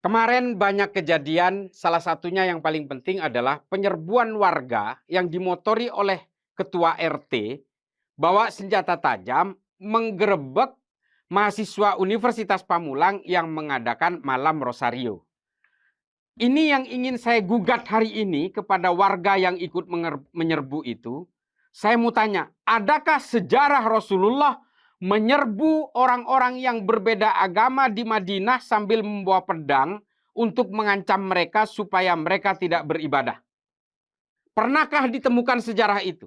Kemarin banyak kejadian, salah satunya yang paling penting adalah penyerbuan warga yang dimotori oleh ketua RT, bawa senjata tajam, menggerebek mahasiswa Universitas Pamulang yang mengadakan malam Rosario. Ini yang ingin saya gugat hari ini kepada warga yang ikut menyerbu itu. Saya mau tanya, adakah sejarah Rasulullah menyerbu orang-orang yang berbeda agama di Madinah sambil membawa pedang untuk mengancam mereka supaya mereka tidak beribadah? Pernahkah ditemukan sejarah itu?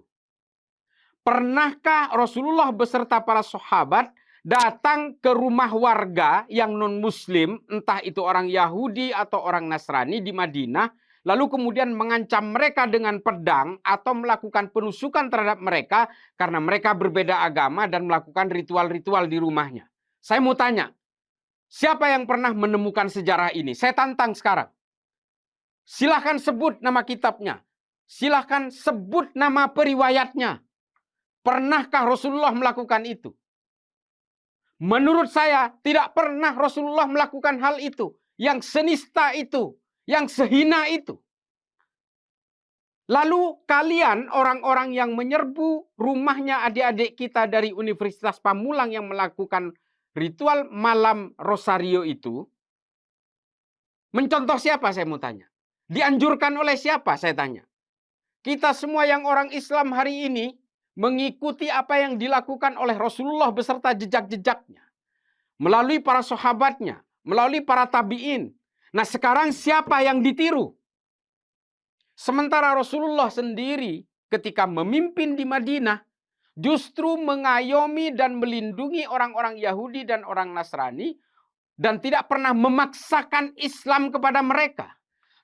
Pernahkah Rasulullah beserta para sahabat datang ke rumah warga yang non-muslim, entah itu orang Yahudi atau orang Nasrani di Madinah, lalu kemudian mengancam mereka dengan pedang atau melakukan penusukan terhadap mereka karena mereka berbeda agama dan melakukan ritual-ritual di rumahnya? Saya mau tanya, siapa yang pernah menemukan sejarah ini? Saya tantang sekarang. Silahkan sebut nama kitabnya. Silahkan sebut nama periwayatnya. Pernahkah Rasulullah melakukan itu? Menurut saya, tidak pernah Rasulullah melakukan hal itu. Yang senista itu. Yang sehina itu. Lalu kalian, orang-orang yang menyerbu rumahnya adik-adik kita dari Universitas Pamulang yang melakukan ritual malam Rosario itu, mencontoh siapa saya mau tanya? Dianjurkan oleh siapa saya tanya? Kita semua yang orang Islam hari ini mengikuti apa yang dilakukan oleh Rasulullah beserta jejak-jejaknya. Melalui para sahabatnya, melalui para tabi'in. Nah sekarang siapa yang ditiru? Sementara Rasulullah sendiri ketika memimpin di Madinah, justru mengayomi dan melindungi orang-orang Yahudi dan orang Nasrani, dan tidak pernah memaksakan Islam kepada mereka.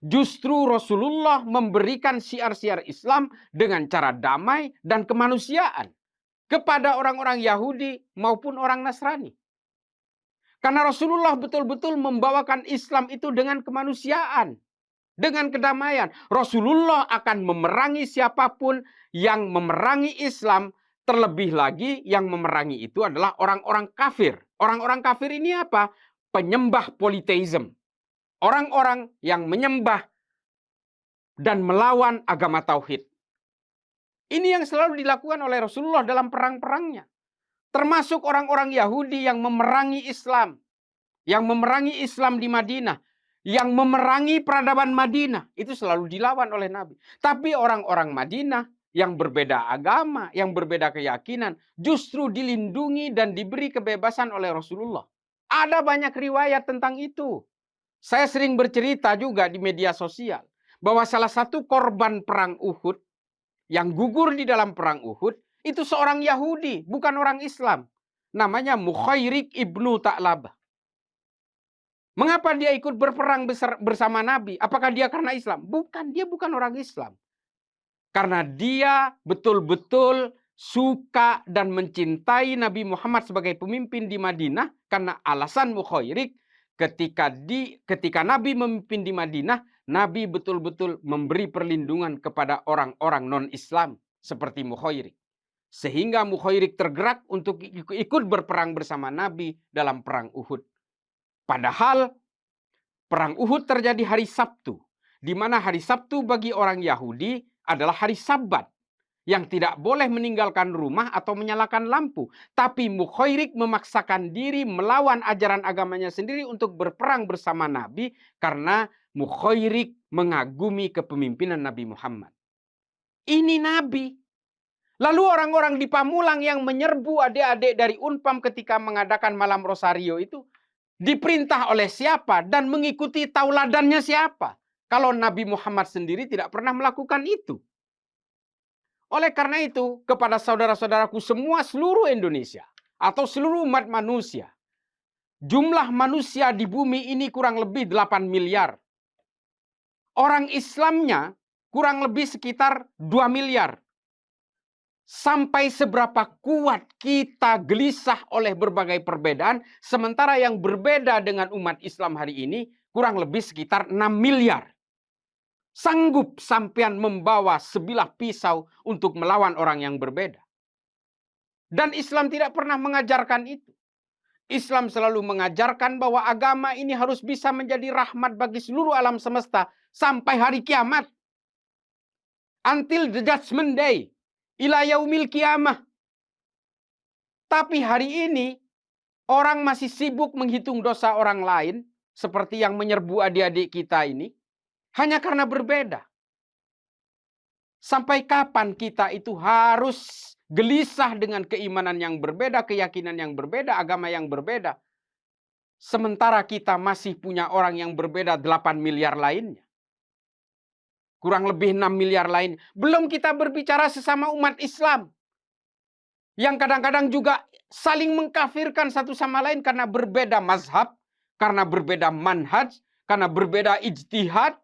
Justru Rasulullah memberikan syiar-syiar Islam dengan cara damai dan kemanusiaan kepada orang-orang Yahudi maupun orang Nasrani. Karena Rasulullah betul-betul membawakan Islam itu dengan kemanusiaan, dengan kedamaian. Rasulullah akan memerangi siapapun yang memerangi Islam, terlebih lagi yang memerangi itu adalah orang-orang kafir. Orang-orang kafir ini apa? Penyembah politeisme. Orang-orang yang menyembah dan melawan agama tauhid. Ini yang selalu dilakukan oleh Rasulullah dalam perang-perangnya. Termasuk orang-orang Yahudi yang memerangi Islam. Yang memerangi Islam di Madinah. Yang memerangi peradaban Madinah. Itu selalu dilawan oleh Nabi. Tapi orang-orang Madinah yang berbeda agama, yang berbeda keyakinan, justru dilindungi dan diberi kebebasan oleh Rasulullah. Ada banyak riwayat tentang itu. Saya sering bercerita juga di media sosial bahwa salah satu korban perang Uhud yang gugur di dalam perang Uhud itu seorang Yahudi, bukan orang Islam. Namanya Mukhairik ibnu Ta'labah. Mengapa dia ikut berperang bersama Nabi? Apakah dia karena Islam? Bukan, dia bukan orang Islam. Karena dia betul-betul suka dan mencintai Nabi Muhammad sebagai pemimpin di Madinah. Karena alasan Mukhairik, ketika Nabi memimpin di Madinah, Nabi betul-betul memberi perlindungan kepada orang-orang non-Islam seperti Mukhairik. Sehingga Mukhairik tergerak untuk ikut berperang bersama Nabi dalam perang Uhud. Padahal perang Uhud terjadi hari Sabtu, di mana hari Sabtu bagi orang Yahudi adalah hari Sabat yang tidak boleh meninggalkan rumah atau menyalakan lampu. Tapi Mukhairik memaksakan diri melawan ajaran agamanya sendiri untuk berperang bersama Nabi karena Mukhairik mengagumi kepemimpinan Nabi Muhammad. Ini Nabi. Lalu orang-orang di Pamulang yang menyerbu adik-adik dari Unpam ketika mengadakan malam Rosario itu diperintah oleh siapa dan mengikuti tauladannya siapa? Kalau Nabi Muhammad sendiri tidak pernah melakukan itu. Oleh karena itu, kepada saudara-saudaraku semua seluruh Indonesia atau seluruh umat manusia, jumlah manusia di bumi ini kurang lebih 8 miliar. Orang Islamnya kurang lebih sekitar 2 miliar. Sampai seberapa kuat kita gelisah oleh berbagai perbedaan, sementara yang berbeda dengan umat Islam hari ini kurang lebih sekitar 6 miliar. Sanggup sampean membawa sebilah pisau untuk melawan orang yang berbeda. Dan Islam tidak pernah mengajarkan itu. Islam selalu mengajarkan bahwa agama ini harus bisa menjadi rahmat bagi seluruh alam semesta sampai hari kiamat. Until the judgment day. Ila yaumil kiamah. Tapi hari ini orang masih sibuk menghitung dosa orang lain. Seperti yang menyerbu adik-adik kita ini. Hanya karena berbeda. Sampai kapan kita itu harus gelisah dengan keimanan yang berbeda, keyakinan yang berbeda, agama yang berbeda. Sementara kita masih punya orang yang berbeda 8 miliar lainnya. Kurang lebih 6 miliar lain. Belum kita berbicara sesama umat Islam. Yang kadang-kadang juga saling mengkafirkan satu sama lain karena berbeda mazhab, karena berbeda manhaj, karena berbeda ijtihad.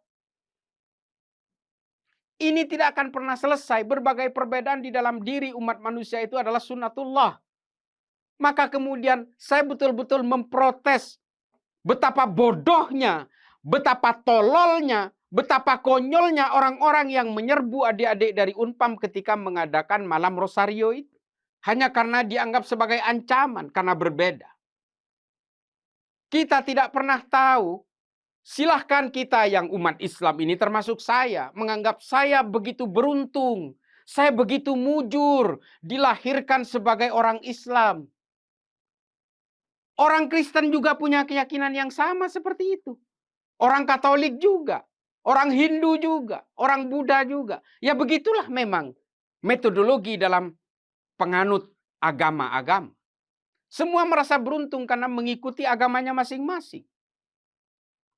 Ini tidak akan pernah selesai. Berbagai perbedaan di dalam diri umat manusia itu adalah sunnatullah. Maka kemudian saya betul-betul memprotes betapa bodohnya, betapa tololnya, betapa konyolnya orang-orang yang menyerbu adik-adik dari Unpam ketika mengadakan malam Rosario itu. Hanya karena dianggap sebagai ancaman, karena berbeda. Kita tidak pernah tahu. Silahkan kita yang umat Islam ini termasuk saya. Menganggap saya begitu beruntung. Saya begitu mujur. Dilahirkan sebagai orang Islam. Orang Kristen juga punya keyakinan yang sama seperti itu. Orang Katolik juga. Orang Hindu juga. Orang Buddha juga. Ya begitulah memang metodologi dalam penganut agama-agama. Semua merasa beruntung karena mengikuti agamanya masing-masing.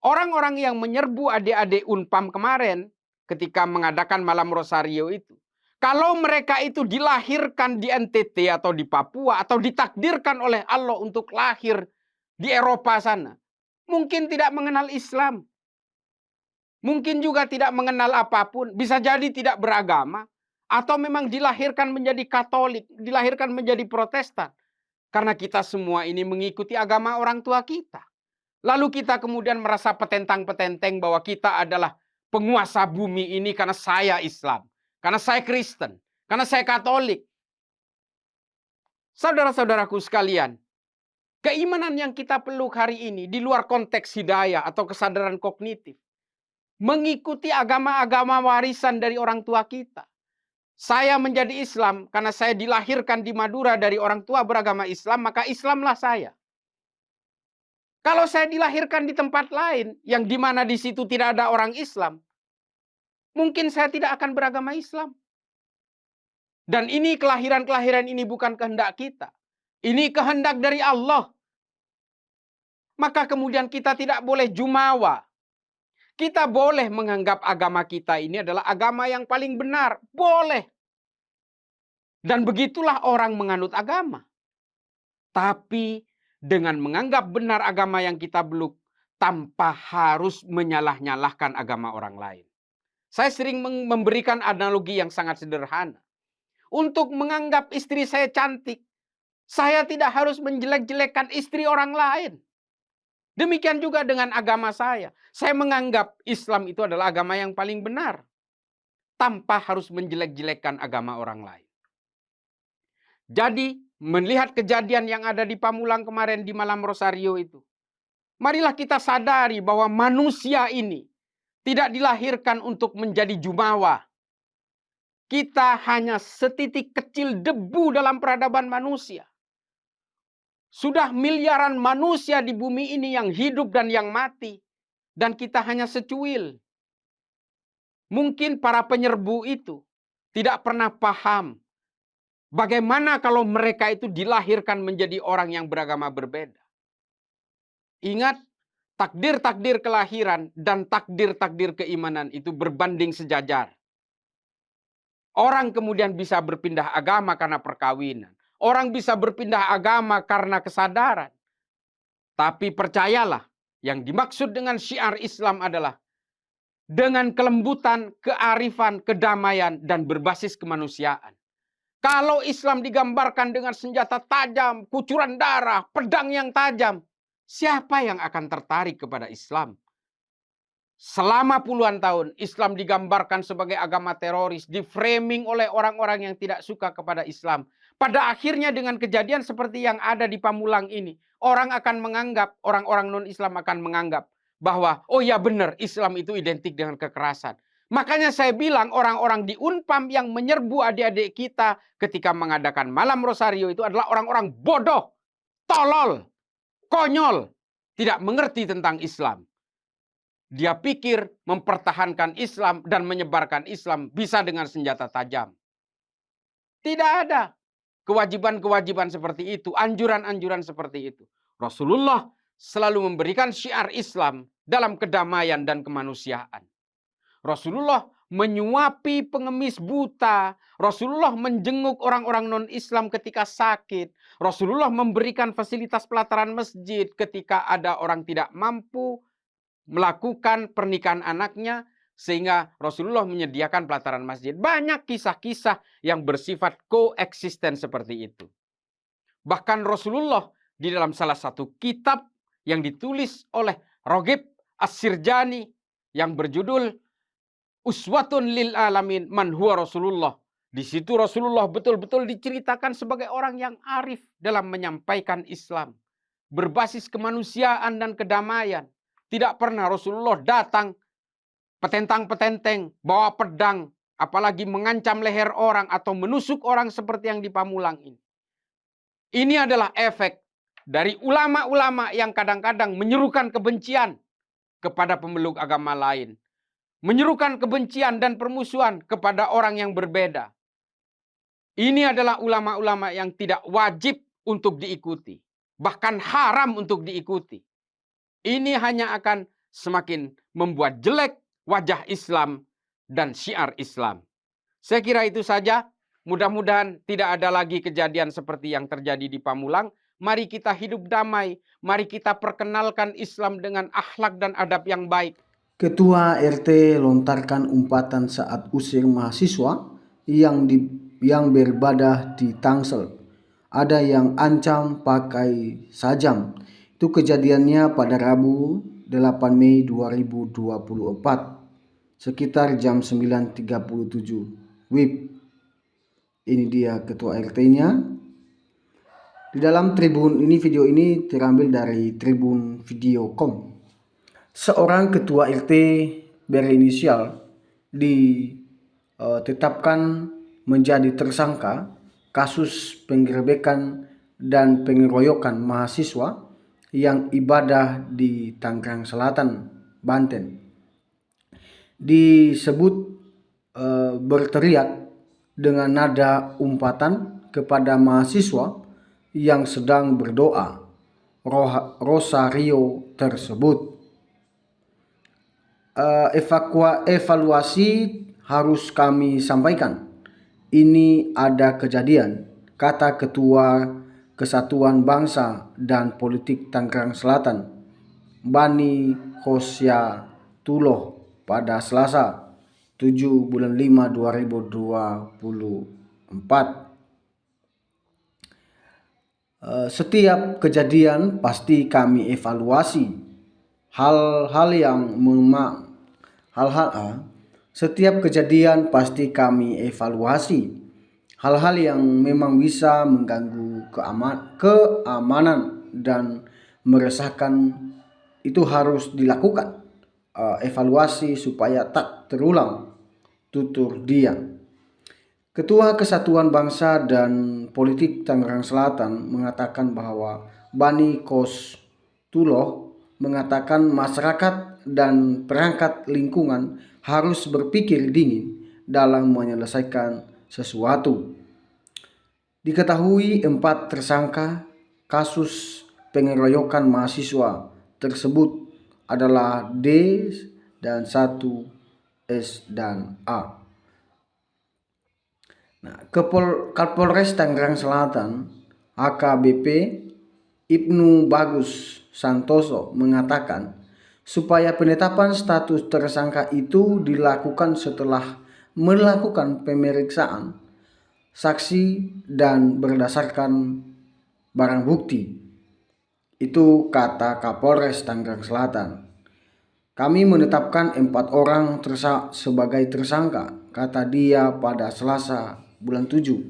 Orang-orang yang menyerbu adik-adik Unpam kemarin ketika mengadakan malam Rosario itu. Kalau mereka itu dilahirkan di NTT atau di Papua atau ditakdirkan oleh Allah untuk lahir di Eropa sana. Mungkin tidak mengenal Islam. Mungkin juga tidak mengenal apapun. Bisa jadi tidak beragama. Atau memang dilahirkan menjadi Katolik. Dilahirkan menjadi Protestan. Karena kita semua ini mengikuti agama orang tua kita. Lalu kita kemudian merasa petentang-petenteng bahwa kita adalah penguasa bumi ini karena saya Islam. Karena saya Kristen. Karena saya Katolik. Saudara-saudaraku sekalian. Keimanan yang kita peluk hari ini di luar konteks hidayah atau kesadaran kognitif. Mengikuti agama-agama warisan dari orang tua kita. Saya menjadi Islam karena saya dilahirkan di Madura dari orang tua beragama Islam. Maka Islamlah saya. Kalau saya dilahirkan di tempat lain, yang dimana di situ tidak ada orang Islam, mungkin saya tidak akan beragama Islam. Dan ini kelahiran-kelahiran ini bukan kehendak kita. Ini kehendak dari Allah. Maka kemudian kita tidak boleh jumawa. Kita boleh menganggap agama kita ini adalah agama yang paling benar. Boleh. Dan begitulah orang menganut agama. Tapi dengan menganggap benar agama yang kita beluk, tanpa harus menyalah-nyalahkan agama orang lain. Saya sering memberikan analogi yang sangat sederhana. Untuk menganggap istri saya cantik, saya tidak harus menjelek-jelekkan istri orang lain. Demikian juga dengan agama saya. Saya menganggap Islam itu adalah agama yang paling benar. Tanpa harus menjelek-jelekkan agama orang lain. Jadi, melihat kejadian yang ada di Pamulang kemarin di malam Rosario itu. Marilah kita sadari bahwa manusia ini tidak dilahirkan untuk menjadi jumawa. Kita hanya setitik kecil debu dalam peradaban manusia. Sudah miliaran manusia di bumi ini yang hidup dan yang mati. Dan kita hanya secuil. Mungkin para penyerbu itu tidak pernah paham bagaimana kalau mereka itu dilahirkan menjadi orang yang beragama berbeda. Ingat, takdir-takdir kelahiran dan takdir-takdir keimanan itu berbanding sejajar. Orang kemudian bisa berpindah agama karena perkawinan. Orang bisa berpindah agama karena kesadaran. Tapi percayalah, yang dimaksud dengan syiar Islam adalah dengan kelembutan, kearifan, kedamaian, dan berbasis kemanusiaan. Kalau Islam digambarkan dengan senjata tajam, kucuran darah, pedang yang tajam, siapa yang akan tertarik kepada Islam? Selama puluhan tahun, Islam digambarkan sebagai agama teroris, diframing oleh orang-orang yang tidak suka kepada Islam. Pada akhirnya dengan kejadian seperti yang ada di Pamulang ini, orang-orang non-Islam akan menganggap bahwa oh ya benar, Islam itu identik dengan kekerasan. Makanya saya bilang orang-orang di Unpam yang menyerbu adik-adik kita ketika mengadakan malam Rosario itu adalah orang-orang bodoh, tolol, konyol, tidak mengerti tentang Islam. Dia pikir mempertahankan Islam dan menyebarkan Islam bisa dengan senjata tajam. Tidak ada kewajiban-kewajiban seperti itu, anjuran-anjuran seperti itu. Rasulullah selalu memberikan syiar Islam dalam kedamaian dan kemanusiaan. Rasulullah menyuapi pengemis buta. Rasulullah menjenguk orang-orang non-Islam ketika sakit. Rasulullah memberikan fasilitas pelataran masjid ketika ada orang tidak mampu melakukan pernikahan anaknya, sehingga Rasulullah menyediakan pelataran masjid. Banyak kisah-kisah yang bersifat koeksisten seperti itu. Bahkan Rasulullah di dalam salah satu kitab yang ditulis oleh Roghib As-Sirjani yang berjudul Uswatun lil alamin man huwa Rasulullah. Di situ Rasulullah betul-betul diceritakan sebagai orang yang arif dalam menyampaikan Islam. Berbasis kemanusiaan dan kedamaian. Tidak pernah Rasulullah datang petentang-petenteng, bawa pedang, apalagi mengancam leher orang atau menusuk orang seperti yang di Pamulang ini. Ini adalah efek dari ulama-ulama yang kadang-kadang menyerukan kebencian kepada pemeluk agama lain. Menyerukan kebencian dan permusuhan kepada orang yang berbeda. Ini adalah ulama-ulama yang tidak wajib untuk diikuti. Bahkan haram untuk diikuti. Ini hanya akan semakin membuat jelek wajah Islam dan syiar Islam. Saya kira itu saja. Mudah-mudahan tidak ada lagi kejadian seperti yang terjadi di Pamulang. Mari kita hidup damai. Mari kita perkenalkan Islam dengan akhlak dan adab yang baik. Ketua RT lontarkan umpatan saat usir mahasiswa yang beribadah di Tangsel. Ada yang ancam pakai sajam. Itu kejadiannya pada Rabu 8 Mei 2024 sekitar jam 9.37 WIB. Ini dia ketua RT-nya. Di dalam tribun ini, video ini terambil dari Tribun Video.com. Seorang ketua RT berinisial ditetapkan menjadi tersangka kasus penggerebekan dan pengeroyokan mahasiswa yang ibadah di Tangerang Selatan, Banten. Disebut berteriak dengan nada umpatan kepada mahasiswa yang sedang berdoa Rosario tersebut. Evaluasi harus kami sampaikan. Ini ada kejadian, kata Ketua Kesatuan Bangsa dan Politik Tangerang Selatan, Bani Khosyatuloh pada Selasa 7 bulan 5 2024. Setiap kejadian pasti kami evaluasi. Setiap kejadian pasti kami evaluasi. Hal-hal yang memang bisa mengganggu keamanan dan meresahkan itu harus dilakukan evaluasi supaya tak terulang, tutur dia. Ketua Kesatuan Bangsa dan Politik Tangerang Selatan mengatakan bahwa Bani Khosyatuloh mengatakan masyarakat dan perangkat lingkungan harus berpikir dingin dalam menyelesaikan sesuatu. Diketahui 4 tersangka kasus pengeroyokan mahasiswa tersebut adalah D dan 1 S dan A. Kapolres Tangerang Selatan AKBP Ibnu Bagus Santoso mengatakan supaya penetapan status tersangka itu dilakukan setelah melakukan pemeriksaan saksi dan berdasarkan barang bukti. Itu kata Kapolres Tangerang Selatan. Kami menetapkan 4 orang sebagai tersangka, kata dia pada Selasa bulan 7.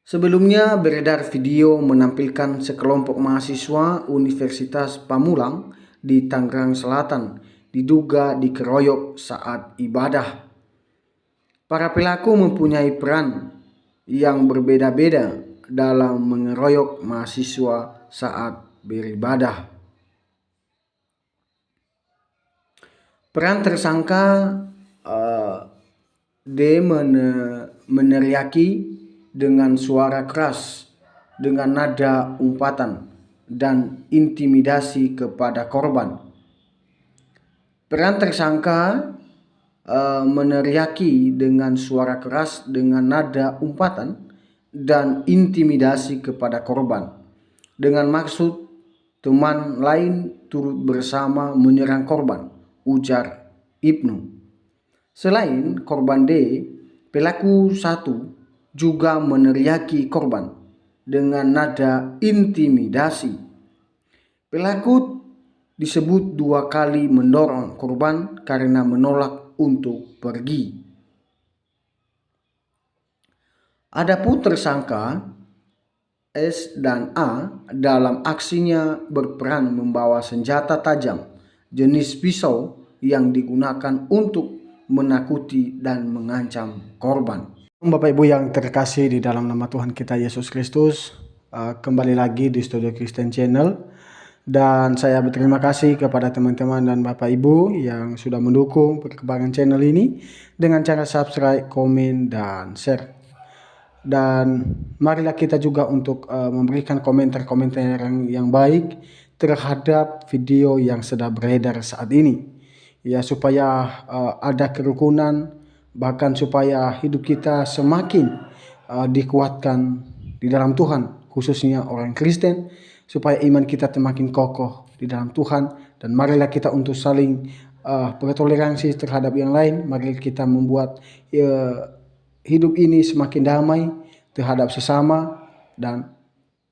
Sebelumnya beredar video menampilkan sekelompok mahasiswa Universitas Pamulang di Tangerang Selatan diduga dikeroyok saat ibadah. Para pelaku mempunyai peran yang berbeda-beda dalam mengeroyok mahasiswa saat beribadah. Peran tersangka D meneriaki dengan suara keras dengan nada umpatan dan intimidasi kepada korban. Peran tersangka meneriaki dengan suara keras dengan nada umpatan dan intimidasi kepada korban dengan maksud teman lain turut bersama menyerang korban, ujar Ibnu. Selain korban D, pelaku 1 juga meneriaki korban dengan nada intimidasi. Pelaku disebut 2 kali mendorong korban karena menolak untuk pergi. Adapun tersangka S dan A dalam aksinya berperan membawa senjata tajam jenis pisau yang digunakan untuk menakuti dan mengancam korban. Bapak Ibu yang terkasih di dalam nama Tuhan kita Yesus Kristus, kembali lagi di Studio Kristen Channel, dan saya berterima kasih kepada teman-teman dan Bapak Ibu yang sudah mendukung perkembangan channel ini dengan cara subscribe, komen, dan share. Dan marilah kita juga untuk memberikan komentar-komentar yang baik terhadap video yang sedang beredar saat ini, ya, supaya ada kerukunan, bahkan supaya hidup kita semakin dikuatkan di dalam Tuhan, khususnya orang Kristen, supaya iman kita semakin kokoh di dalam Tuhan. Dan marilah kita untuk saling bertoleransi terhadap yang lain. Mari kita membuat hidup ini semakin damai terhadap sesama, dan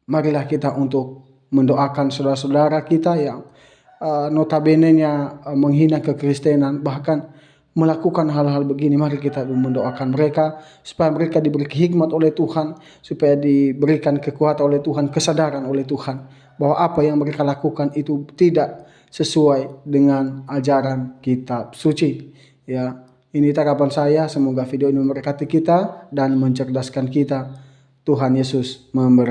marilah kita untuk mendoakan saudara-saudara kita yang notabene-nya menghina kekristenan, bahkan melakukan hal-hal begini. Mari kita mendoakan mereka supaya mereka diberi hikmat oleh Tuhan, supaya diberikan kekuatan oleh Tuhan, kesadaran oleh Tuhan bahwa apa yang mereka lakukan itu tidak sesuai dengan ajaran kitab suci. Ya, ini harapan saya, semoga video ini memberkati kita dan mencerdaskan kita. Tuhan Yesus memberkati.